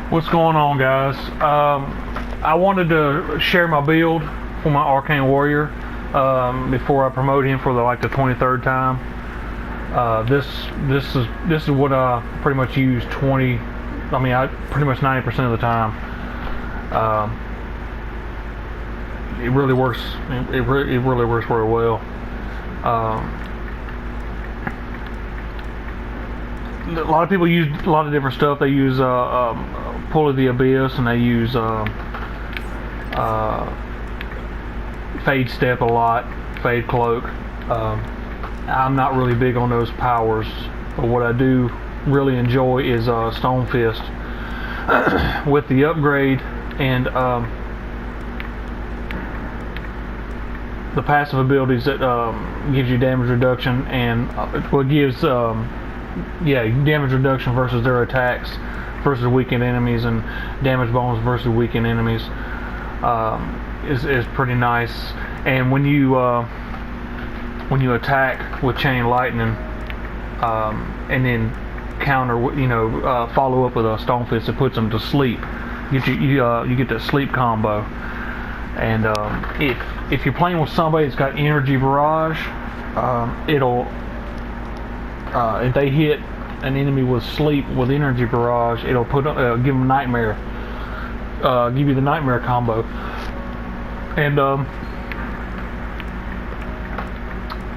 What's going on, guys? I wanted to share my build for my Arcane Warrior before I promote him for the 23rd time. This is what I pretty much use I pretty much 90% of the time. It really works. It really works very well. A lot of people use a lot of different stuff. They use Pull of the Abyss, and they use Fade Step a lot, Fade Cloak. I'm not really big on those powers, but what I do really enjoy is Stone Fist with the upgrade and the passive abilities that gives you damage reduction and what gives damage reduction versus their attacks versus weakened enemies, and damage bonus versus weakened enemies is pretty nice. And when you attack with chain lightning and then counter, follow up with a stone fist that puts them to sleep, you get that sleep combo. And if you're playing with somebody that's got energy barrage, if they hit an enemy with sleep with energy barrage, it'll give them nightmare, give you the nightmare combo. And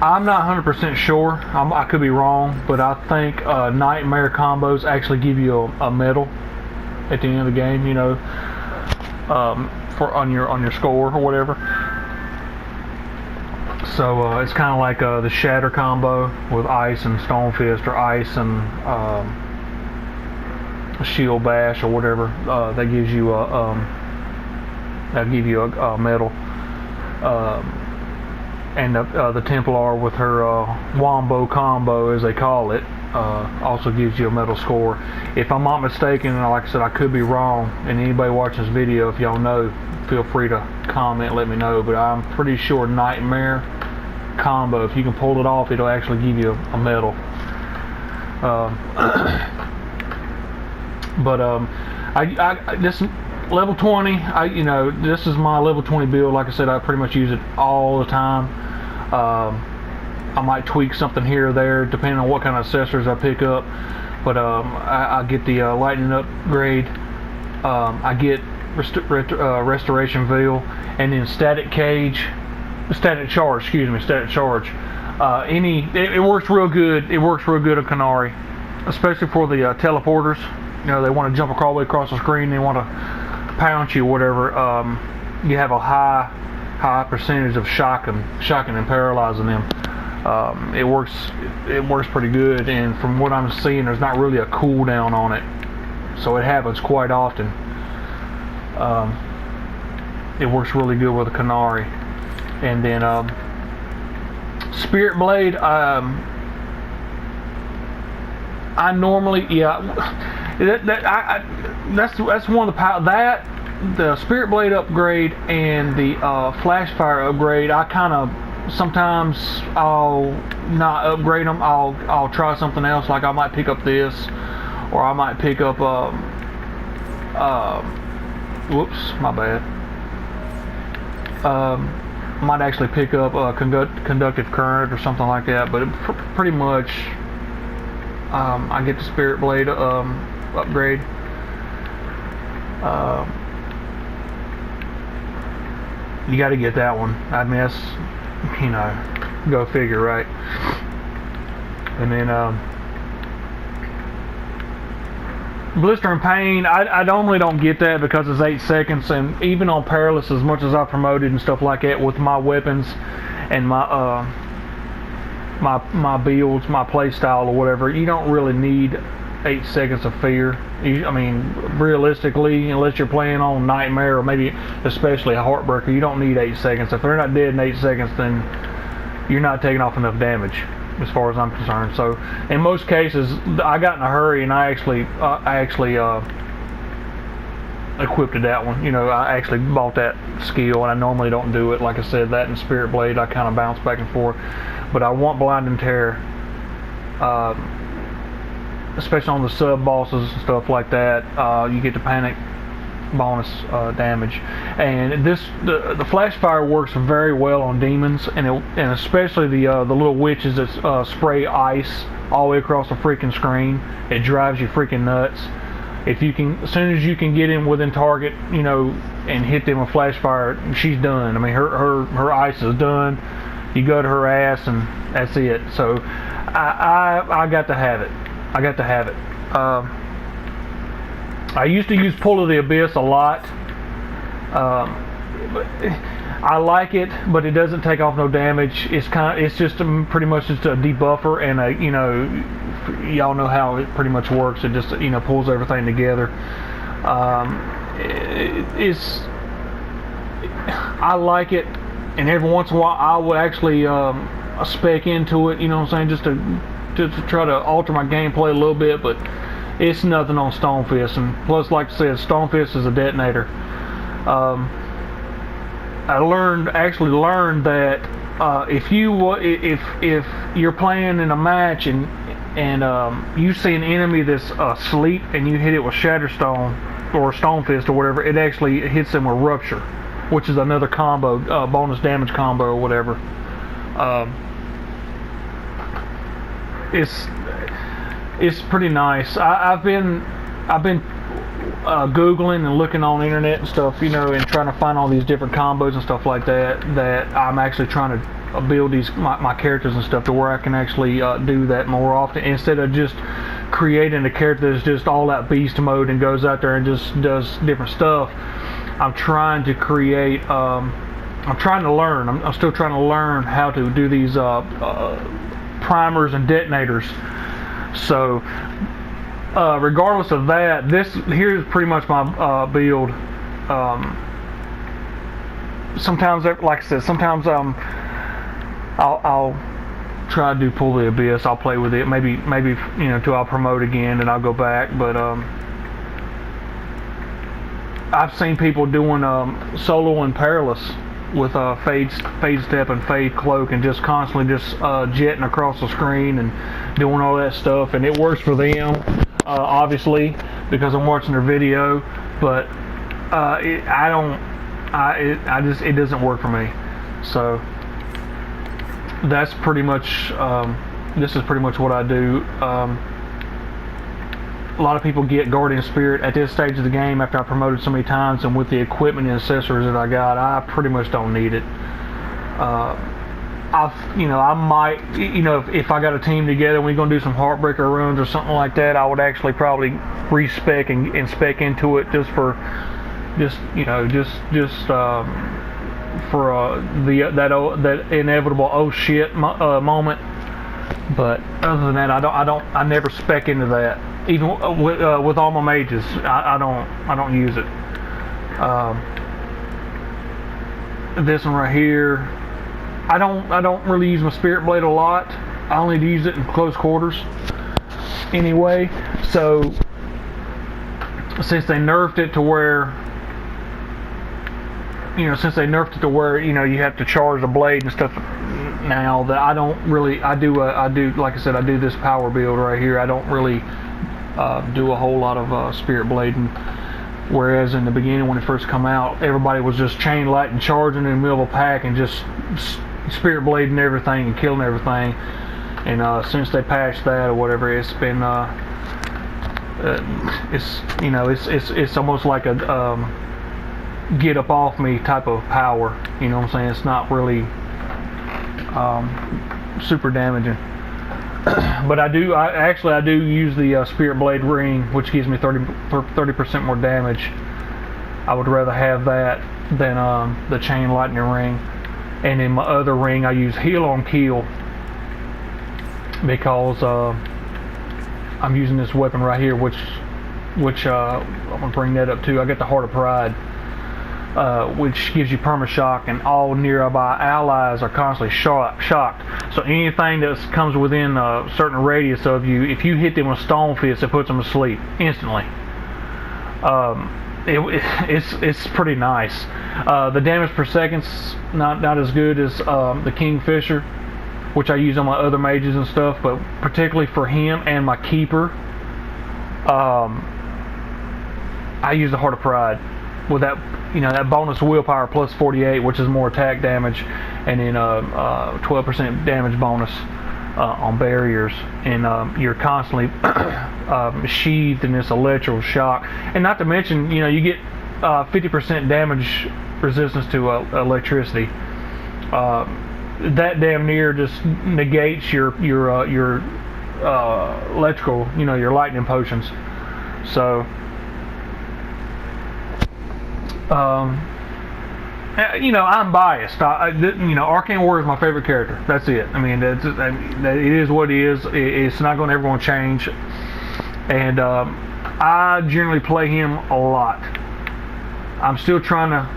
I'm not 100% sure. I could be wrong, but I think nightmare combos actually give you a medal at the end of the game. For on your score or whatever. So it's kind of like the shatter combo with ice and stone fist, or ice and shield bash or whatever. That gives you a medal. And the Templar with her wombo combo, as they call it, also gives you a medal score. If I'm not mistaken, and like I said, I could be wrong, and anybody watching this video, if y'all know, feel free to comment, let me know, but I'm pretty sure nightmare combo, if you can pull it off, it'll actually give you a medal. This level 20, this is my level 20 build. Like I said, I pretty much use it all the time. I might tweak something here or there depending on what kind of accessories I pick up, but I get the lightning upgrade, I get restoration veil, and then static charge. It works real good. It works real good on Canary, especially for the teleporters. They want to jump all the way across the screen. They want to pound you or whatever. You have a high percentage of shocking and paralyzing them. It works pretty good, and from what I'm seeing, there's not really a cooldown on it, so it happens quite often. It works really good with a Canary. And then Spirit Blade, I normally, that's one of the Spirit Blade upgrade and the Flash Fire upgrade. I kind of sometimes I'll not upgrade them. I'll try something else. Like I might pick up this, or I might pick up whoops, my bad. Might actually pick up conductive current or something like that. But pretty much, I get the Spirit Blade upgrade. You got to get that one. I mean, that's, go figure, right? And then Blister and Pain, I normally don't get that because it's 8 seconds, and even on Perilous, as much as I promoted and stuff like that with my weapons and my builds, my play style or whatever, you don't really need 8 seconds of fear. Realistically, unless you're playing on Nightmare or maybe especially a Heartbreaker, you don't need 8 seconds. If they're not dead in 8 seconds, then you're not taking off enough damage, as far as I'm concerned. So in most cases, I got in a hurry and I actually equipped that one. I actually bought that skill, and I normally don't do it. Like I said, that and Spirit Blade, I kind of bounce back and forth. But I want Blinding Terror. especially on the sub bosses and stuff like that, you get the panic bonus damage. And the flash fire works very well on demons, and especially the little witches that spray ice all the way across the freaking screen. It drives you freaking nuts. If you can, as soon as you can get in within target, you know, and hit them with flash fire, she's done. I mean, her ice is done. You go to her ass, and that's it. So I got to have it. I got to have it. I used to use Pull of the Abyss a lot. I like it, but it doesn't take off no damage. It's just pretty much just a debuffer, and you know, y'all know how it pretty much works. It just, you know, pulls everything together. I like it, and every once in a while I would actually spec into it. You know what I'm saying? Just to try to alter my gameplay a little bit, but it's nothing on Stonefist. And plus, like I said, Stonefist is a detonator. I actually learned that if you're playing in a match and you see an enemy that's asleep and you hit it with Shatterstone or Stonefist or whatever, it actually hits them with Rupture, which is another combo, bonus damage combo or whatever. It's pretty nice. I've been Googling and looking on the internet and stuff, you know, and trying to find all these different combos and stuff like that. That I'm actually trying to build my characters and stuff to where I can actually do that more often, instead of just creating a character that's just all out beast mode and goes out there and just does different stuff. I'm trying to create. I'm trying to learn. I'm still trying to learn how to do these primers and detonators. So. Regardless of that, here's pretty much my build. Sometimes, like I said, sometimes I'll try to do Pull the Abyss. I'll play with it, maybe you know, until I'll promote again, and I'll go back. But I've seen people doing solo and perilous with fade step and fade cloak, and just constantly just jetting across the screen and doing all that stuff, and it works for them. Obviously, because I'm watching their video, but it doesn't work for me. So that's pretty much, this is pretty much what I do. A lot of people get Guardian Spirit at this stage of the game after I promoted so many times, and with the equipment and accessories that I got, I pretty much don't need it. I might, you know, if I got a team together and we're gonna do some Heartbreaker runs or something like that, I would actually probably respec and spec into it just for that inevitable oh shit moment. But other than that, I never spec into that. Even with all my mages, I don't use it. This one right here, I don't really use my Spirit Blade a lot. I only use it in close quarters anyway. So since they nerfed it to where, you know, you have to charge the blade and stuff now, that I don't really, I do like I said, I do this power build right here. I don't really do a whole lot of Spirit Blading. Whereas in the beginning, when it first come out, everybody was just chain lighting, charging in the middle of a pack, and just Spirit Blading everything and killing everything. And since they patched that or whatever, it's been it's almost like a get up off me type of power. You know what I'm saying? It's not really super damaging. But I do use the Spirit Blade ring, which gives me 30% more damage. I would rather have that than the chain lightning ring. And in my other ring, I use heal on kill, because I'm using this weapon right here, which I'm gonna bring that up too. I got the Heart of Pride, which gives you perma-shock, and all nearby allies are constantly shocked. So anything that comes within a certain radius of you, if you hit them with Stonefist, it puts them to sleep instantly. It's pretty nice. The damage per second's not as good as the Kingfisher, which I use on my other mages and stuff, but particularly for him and my Keeper, I use the Heart of Pride with that, that bonus willpower plus 48, which is more attack damage, and then 12% damage bonus on barriers, and you're constantly sheathed in this electrical shock, and not to mention, you get 50% damage resistance to electricity. That damn near just negates your electrical, your lightning potions. So, I'm biased. Arcane Warrior is my favorite character. That's it. I mean, it is what it is. It's not going to ever going to change. And I generally play him a lot. I'm still trying to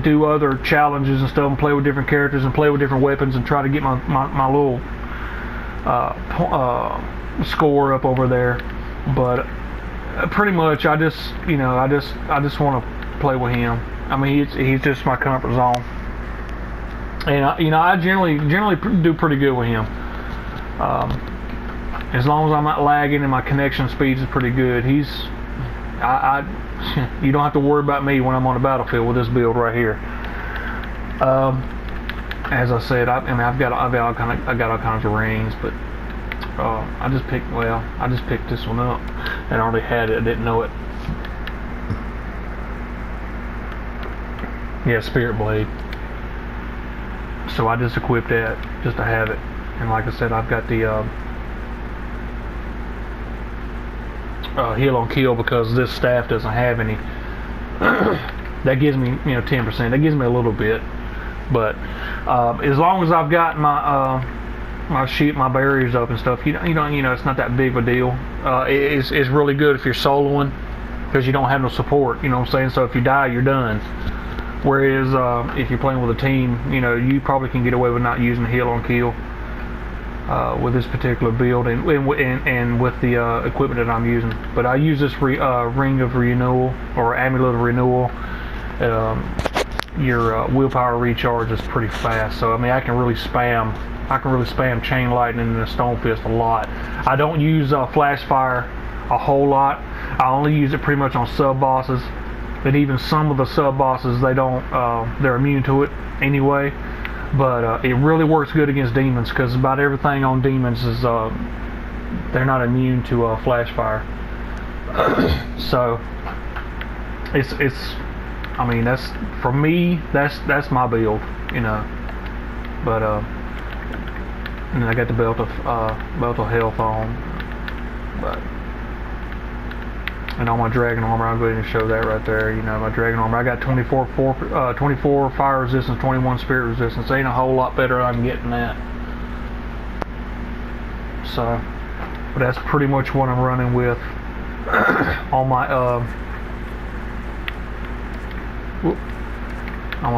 do other challenges and stuff and play with different characters and play with different weapons and try to get my little score up over there. But pretty much, I just want to play with him. I mean, he's just my comfort zone, and I generally do pretty good with him. As long as I'm not lagging and my connection speeds is pretty good, you don't have to worry about me when I'm on the battlefield with this build right here. As I said, I've got all kinds of rings, but I just picked this one up and I already had it. I didn't know it. Yeah, Spirit Blade. So I just equipped that just to have it. And like I said, I've got the heal on kill because this staff doesn't have any. That gives me 10%. That gives me a little bit. But as long as I've got my my barriers up and stuff, it's not that big of a deal. It's really good if you're soloing because you don't have no support. You know what I'm saying? So if you die, you're done. Whereas if you're playing with a team, you probably can get away with not using the heal on kill with this particular build and with the equipment that I'm using. But I use this ring of renewal or amulet of renewal. Your willpower recharge is pretty fast, so I mean I can really spam chain lightning and the stone fist a lot. I don't use flash fire a whole lot. I only use it pretty much on sub bosses. And even some of the sub bosses, they're immune to it anyway. But it really works good against demons because about everything on demons is they're not immune to flash fire. So it's I mean that's for me that's my build, But and then I got the belt of health on, but. And all my dragon armor, I'll go ahead and show that right there. My dragon armor, I got 24 fire resistance, 21 spirit resistance. Ain't a whole lot better than I'm getting that. So, but that's pretty much what I'm running with on my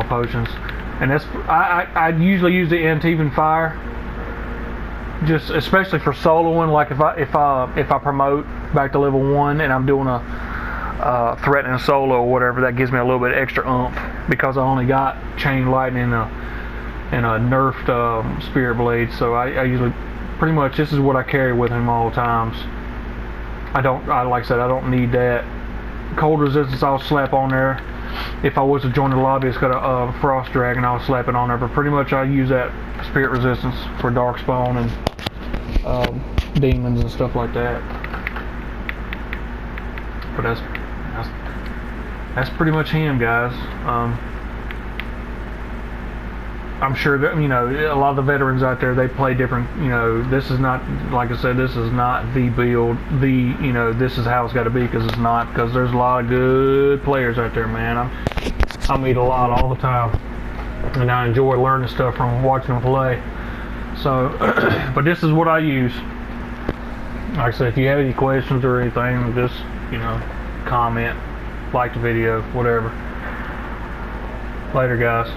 potions. And that's I usually use the Antivan fire, just especially for soloing. Like if I promote back to level 1 and I'm doing a threatening solo or whatever, that gives me a little bit extra oomph because I only got chain lightning and a nerfed spirit blade. So I usually pretty much this is what I carry with him all times. Like I said, I don't need that cold resistance. I'll slap on there. If I was to join the lobby, it's got a frost dragon, I'll slap it on there. But pretty much I use that spirit resistance for darkspawn and demons and stuff like that. But that's pretty much him, guys. I'm sure that a lot of the veterans out there, they play different. This is not, like I said, this is not the build. This is how it's got to be because it's not. Because there's a lot of good players out there, man. I meet a lot all the time, and I enjoy learning stuff from watching them play. So, but this is what I use. Like I said, if you have any questions or anything, just comment, like the video, whatever. Later, guys.